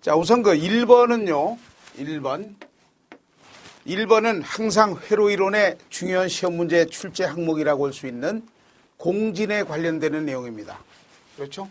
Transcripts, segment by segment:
자, 우선 그 1번은요, 1번은 항상 회로 이론의 중요한 시험 문제 출제 항목이라고 할 수 있는 공진에 관련되는 내용입니다. 그렇죠?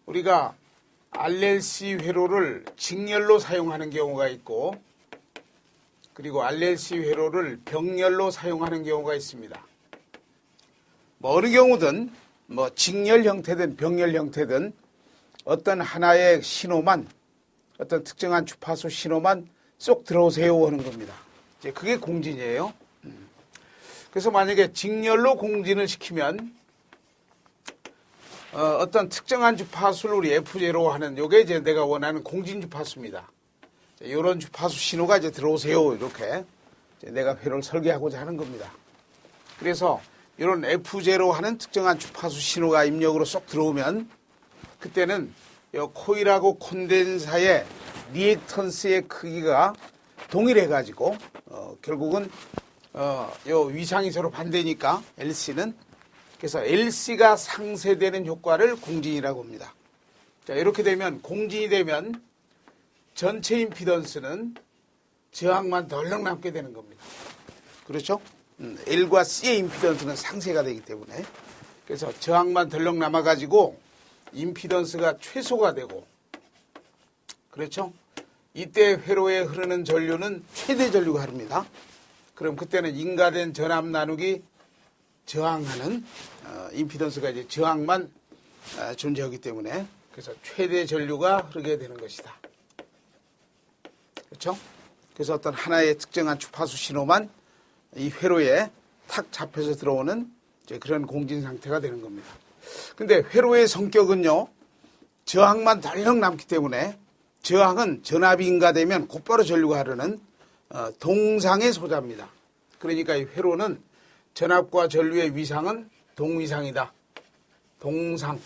우리가 RLC 회로를 직렬로 사용하는 경우가 있고, 그리고 RLC 회로를 병렬로 사용하는 경우가 있습니다. 뭐 어느 경우든 뭐 직렬 형태든 병렬 형태든 어떤 하나의 신호만, 어떤 특정한 주파수 신호만 쏙 들어오세요 하는 겁니다. 이제 그게 공진이에요. 그래서 만약에 직렬로 공진을 시키면 어떤 특정한 주파수를 우리 F0 하는 요게 이제 내가 원하는 공진 주파수입니다. 이런 주파수 신호가 이제 들어오세요. 이렇게 이제 내가 회로를 설계하고자 하는 겁니다. 그래서 이런 F0 하는 특정한 주파수 신호가 입력으로 쏙 들어오면 그때는 이 코일하고 콘덴사의 리액턴스의 크기가 동일해가지고 결국은 요 위상이 서로 반대니까 LC는 그래서 LC가 상쇄되는 효과를 공진이라고 합니다. 자, 이렇게 되면 공진이 되면 전체 임피던스는 저항만 덜렁 남게 되는 겁니다. 그렇죠? L과 C의 임피던스는 상쇄가 되기 때문에 그래서 저항만 덜렁 남아가지고 임피던스가 최소가 되고 그렇죠? 이때 회로에 흐르는 전류는 최대 전류가 흐릅니다. 그럼 그때는 인가된 전압 나누기 저항하는 임피던스가 이제 저항만 존재하기 때문에 그래서 최대 전류가 흐르게 되는 것이다. 그렇죠? 그래서 어떤 하나의 특정한 주파수 신호만 이 회로에 탁 잡혀서 들어오는 이제 그런 공진 상태가 되는 겁니다. 근데 회로의 성격은요, 저항만 덜렁 남기 때문에 저항은 전압이 인가되면 곧바로 전류가 흐르는 동상의 소자입니다. 그러니까 이 회로는 전압과 전류의 위상은 동위상이다. 동상.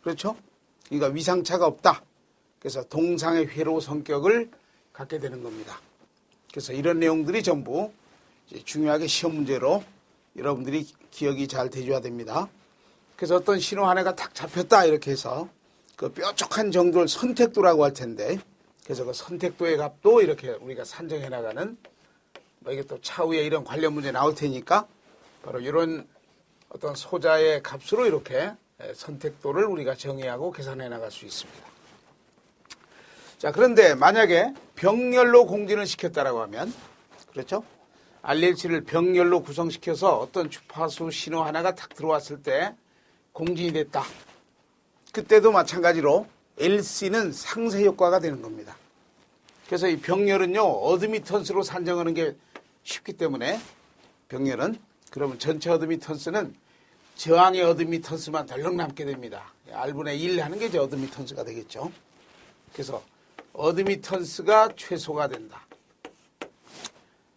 그렇죠? 그러니까 위상차가 없다. 그래서 동상의 회로 성격을 갖게 되는 겁니다. 그래서 이런 내용들이 전부 중요하게 시험 문제로 여러분들이 기억이 잘 되줘야 됩니다. 그래서 어떤 신호 하나가 탁 잡혔다 이렇게 해서 그 뾰족한 정도를 선택도라고 할 텐데 그래서 그 선택도의 값도 이렇게 우리가 산정해 나가는 뭐 이게 또 차후에 이런 관련 문제 나올 테니까 바로 이런 어떤 소자의 값으로 이렇게 선택도를 우리가 정의하고 계산해 나갈 수 있습니다. 자, 그런데 만약에 병렬로 공진을 시켰다라고 하면 그렇죠? RLC를 병렬로 구성시켜서 어떤 주파수 신호 하나가 탁 들어왔을 때 공진이 됐다. 그때도 마찬가지로 LC는 상쇄 효과가 되는 겁니다. 그래서 이 병렬은요, 어드미턴스로 산정하는 게 쉽기 때문에 병렬은 그러면 전체 어드미턴스는 저항의 어드미턴스만 덜렁 남게 됩니다. R분의 1 하는 게 이제 어드미턴스가 되겠죠. 그래서 어드미턴스가 최소가 된다.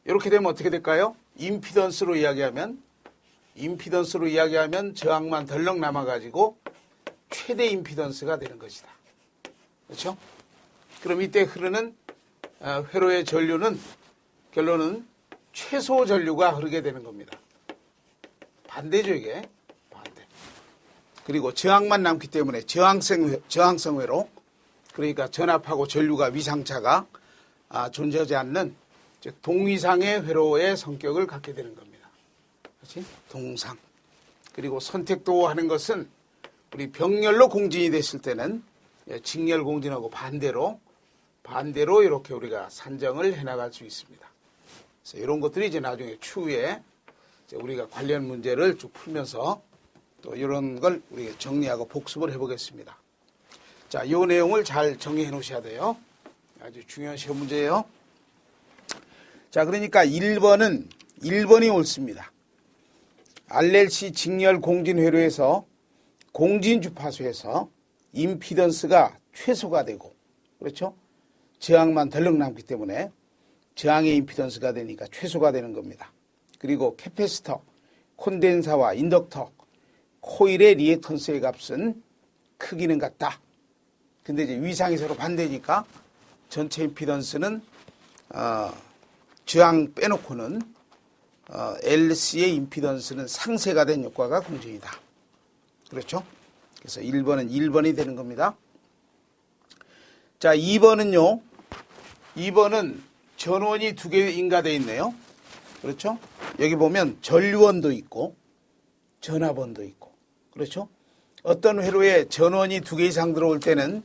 이렇게 되면 어떻게 될까요? 임피던스로 이야기하면 저항만 덜렁 남아가지고 최대 임피던스가 되는 것이다. 그렇죠? 그럼 이때 흐르는 회로의 전류는 결론은 최소 전류가 흐르게 되는 겁니다. 반대죠, 이게. 반대. 그리고 저항만 남기 때문에 저항성 회로 그러니까 전압하고 전류가 위상차가 존재하지 않는 즉 동위상의 회로의 성격을 갖게 되는 겁니다. 그렇지? 동상. 그리고 선택도 하는 것은 우리 병렬로 공진이 됐을 때는 직렬 공진하고 반대로 이렇게 우리가 산정을 해나갈 수 있습니다. 그래서 이런 것들이 이제 나중에 추후에 이제 우리가 관련 문제를 쭉 풀면서 또 이런 걸 우리가 정리하고 복습을 해보겠습니다. 자, 이 내용을 잘 정리해 놓으셔야 돼요. 아주 중요한 시험 문제예요. 자, 그러니까 1번이 옳습니다. RLC 직렬 공진 회로에서 공진 주파수에서 임피던스가 최소가 되고 그렇죠? 저항만 덜렁 남기 때문에 저항의 임피던스가 되니까 최소가 되는 겁니다. 그리고 캐패시터, 콘덴사와 인덕터, 코일의 리액턴스의 값은 크기는 같다. 근데 이제 위상이 서로 반대니까 전체 임피던스는 저항 빼놓고는 LC의 임피던스는 상쇄가 된 효과가 공진이다. 그렇죠? 그래서 1번은 1번이 되는 겁니다. 자, 2번은요. 2번은 전원이 두 개 인가되어 있네요. 그렇죠? 여기 보면 전류원도 있고 전압원도 있고. 그렇죠? 어떤 회로에 전원이 두 개 이상 들어올 때는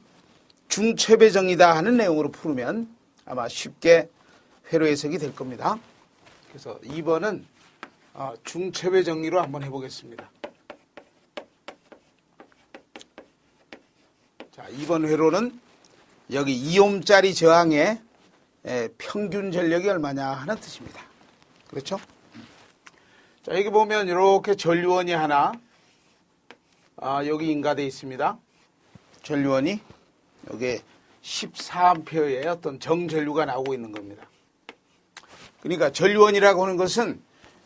중최배정이다 하는 내용으로 풀으면 아마 쉽게 회로 해석이 될 겁니다. 그래서 2번은 중최배 정리로 한번 해보겠습니다. 자, 2번 회로는 여기 2옴짜리 저항의 평균 전력이 얼마냐 하는 뜻입니다. 그렇죠? 자, 여기 보면 이렇게 전류원이 하나 여기 인가되어 있습니다. 전류원이 여기 14A의 어떤 정전류가 나오고 있는 겁니다. 그러니까 전류원이라고 하는 것은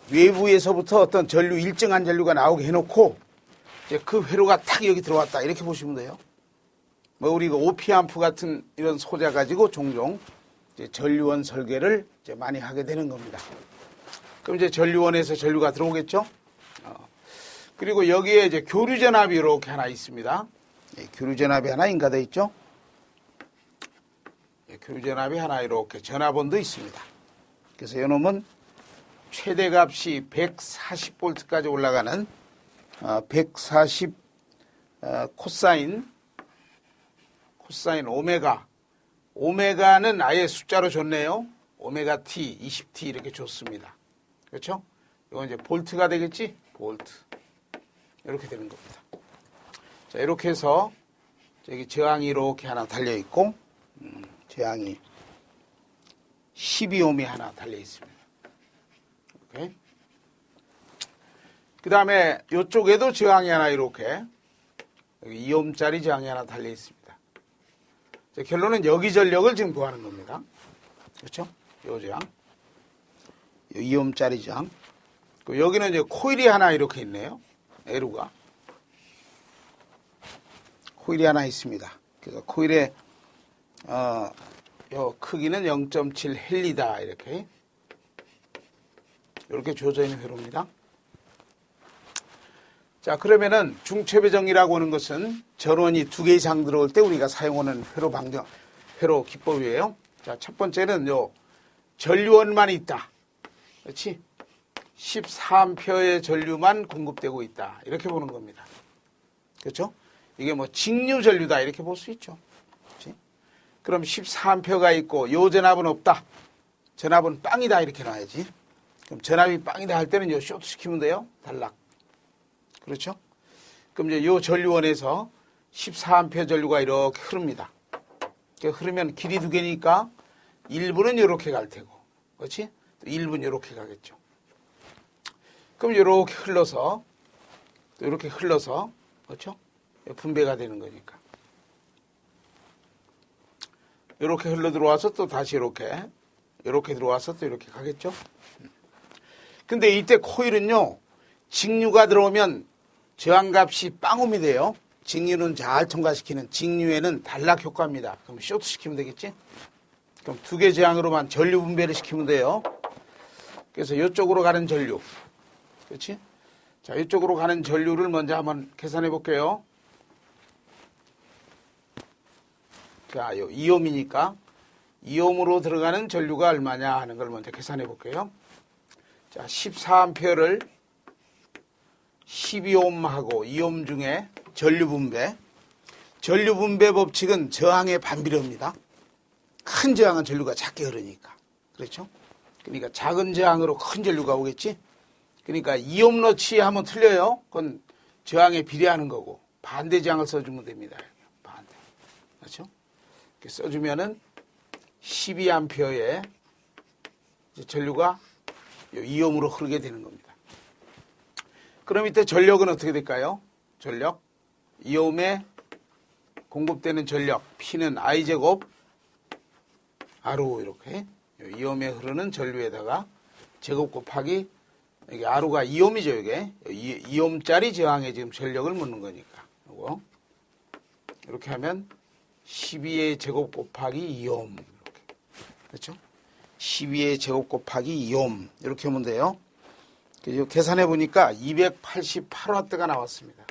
외부에서부터 어떤 전류, 일정한 전류가 나오게 해놓고 이제 그 회로가 탁 여기 들어왔다 이렇게 보시면 돼요. 뭐 우리가 오피암프 같은 이런 소자 가지고 종종 이제 전류원 설계를 이제 많이 하게 되는 겁니다. 그럼 이제 전류원에서 전류가 들어오겠죠. 그리고 여기에 이제 교류전압이 이렇게 하나 있습니다. 교류전압이 하나 인가되어 있죠. 교류전압이 하나 이렇게 전압원도 있습니다. 그래서 이놈은 최대값이 140V까지 올라가는 140 코사인 오메가. 오메가는 아예 숫자로 줬네요. 오메가 T, 20T 이렇게 줬습니다. 그렇죠? 이건 이제 볼트가 되겠지? 볼트. 이렇게 되는 겁니다. 자, 이렇게 해서 여기 저항이 이렇게 하나 달려 있고, 저항이 12옴이 하나 달려 있습니다. 이렇게. 그 다음에 이쪽에도 저항이 하나 이렇게 여기 2옴짜리 저항이 하나 달려 있습니다. 자, 결론은 여기 전력을 지금 구하는 겁니다. 그렇죠? 요 저항. 2옴짜리 저항. 여기는 이제 코일이 하나 이렇게 있네요. 에루가. 코일이 하나 있습니다. 그래서 코일의 요 크기는 0.7 헬리다 이렇게 주어져 있는 회로입니다. 자, 그러면은 중최배정이라고 하는 것은 전원이 두 개 이상 들어올 때 우리가 사용하는 회로 기법이에요. 자, 첫 번째는 요 전류원만 있다. 그렇지? 14A의 전류만 공급되고 있다. 이렇게 보는 겁니다. 그렇죠? 이게 뭐 직류 전류다 이렇게 볼 수 있죠. 그렇지? 그럼 14A가 있고 요 전압은 없다. 전압은 빵이다 이렇게 놔야지. 그럼 전압이 빵이다 할 때는 요 쇼트 시키면 돼요. 단락. 그렇죠? 그럼 이제 요 전류원에서 14A 전류가 이렇게 흐릅니다. 흐르면 길이 두 개니까 1부는 이렇게 갈 테고, 그렇지? 또 1부는 이렇게 가겠죠. 그럼 이렇게 흘러서, 또 이렇게 흘러서, 그렇죠? 분배가 되는 거니까. 이렇게 흘러 들어와서 또 다시 이렇게 들어와서 또 이렇게 가겠죠? 근데 이때 코일은요, 직류가 들어오면 저항값이 빵옴이 돼요. 직류는 잘 통과시키는 직류에는 단락 효과입니다. 그럼 쇼트 시키면 되겠지? 그럼 두 개 저항으로만 전류 분배를 시키면 돼요. 그래서 이쪽으로 가는 전류. 그렇지? 자, 이쪽으로 가는 전류를 먼저 한번 계산해 볼게요. 자, 요 2옴이니까 2옴으로 들어가는 전류가 얼마냐 하는 걸 먼저 계산해 볼게요. 자, 14A를 12옴하고 2옴 중에 전류 분배 법칙은 저항의 반비례입니다. 큰 저항은 전류가 작게 흐르니까. 그렇죠? 그러니까 작은 저항으로 큰 전류가 오겠지? 그러니까 2옴 넣지 하면 틀려요. 그건 저항에 비례하는 거고 반대 저항을 써주면 됩니다. 반대. 그렇죠? 이렇게 써주면은 12A의 전류가 2옴으로 흐르게 되는 겁니다. 그럼 이때 전력은 어떻게 될까요? 전력 2옴에 공급되는 전력 P는 I제곱 R로 이렇게 2옴에 흐르는 전류에다가 제곱 곱하기 이게 R가 2옴이죠. 이게 2옴짜리 저항에 지금 전력을 묻는 거니까 요거 이렇게 하면 12의 제곱 곱하기 2옴 이렇게. 그렇죠? 12의 제곱 곱하기 2옴 이렇게 하면 돼요. 계산해 보니까 288W가 나왔습니다.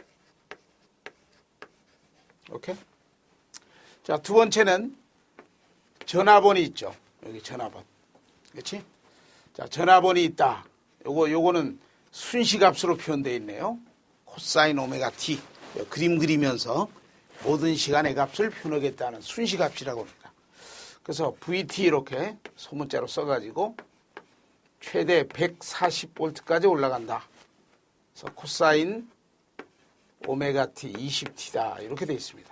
오케이? 자, 두 번째는 전화번이 있죠. 여기 전화번. 그렇지? 자, 전화번이 있다. 요거는 순시값으로 표현되어 있네요. 코사인 오메가 t. 그림 그리면서 모든 시간의 값을 표현하겠다는 순시값이라고 합니다. 그래서 VT 이렇게 소문자로 써가지고 최대 140V까지 올라간다. 그래서 코사인 오메가 t 20t다. 이렇게 되어 있습니다.